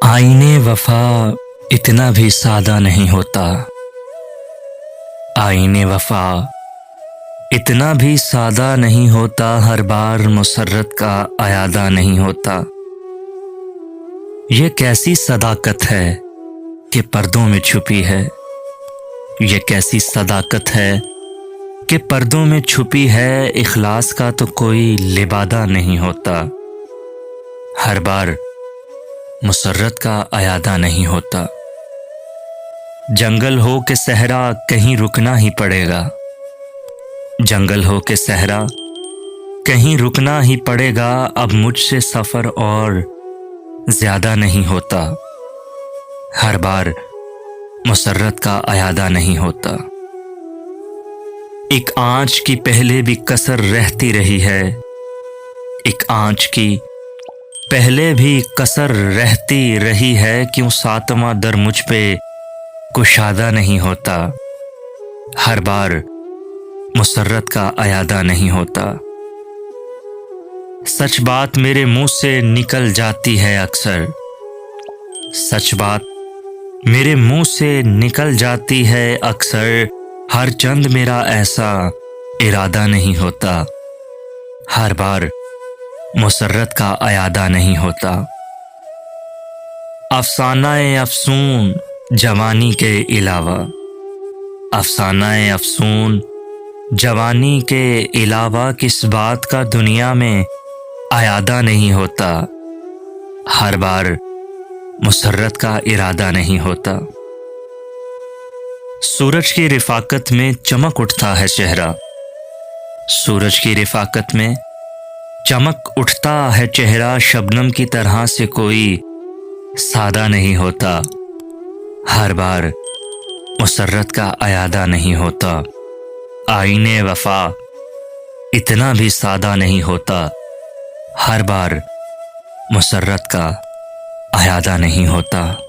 आईने वफा इतना भी सादा नहीं होता। आईने वफा इतना भी सादा नहीं होता। हर बार मुसर्रत का अयादा नहीं होता। ये कैसी सदाकत है कि पर्दों में छुपी है। ये कैसी सदाकत है कि पर्दों में छुपी है। इखलास का तो कोई लिबादा नहीं होता। हर बार मुसर्रत का अयादा नहीं होता। जंगल हो के सहरा कहीं रुकना ही पड़ेगा। जंगल हो के सहरा कहीं रुकना ही पड़ेगा। अब मुझसे सफर और ज्यादा नहीं होता। हर बार मुसर्रत का अयादा नहीं होता। एक आंच की पहले भी कसर रहती रही है। एक आंच की पहले भी कसर रहती रही है। क्यों सातवां दर मुझ पे कुशादा नहीं होता। हर बार मुसर्रत का अयादा नहीं होता। सच बात मेरे मुंह से निकल जाती है अक्सर। सच बात मेरे मुंह से निकल जाती है अक्सर। हर चंद मेरा ऐसा इरादा नहीं होता। हर बार मुसर्रत का अयादा नहीं होता। अफसानाए अफसून जवानी के अलावा। अफसानाए अफसून जवानी के अलावा किस बात का दुनिया में अयादा नहीं होता। हर बार मुसर्रत का इरादा नहीं होता। सूरज की रिफाकत में चमक उठता है चेहरा। सूरज की रिफाकत में चमक उठता है चेहरा। शबनम की तरह से कोई सादा नहीं होता। हर बार मुसर्रत का अयादा नहीं होता। आईने वफा इतना भी सादा नहीं होता। हर बार मुसर्रत का अयादा नहीं होता।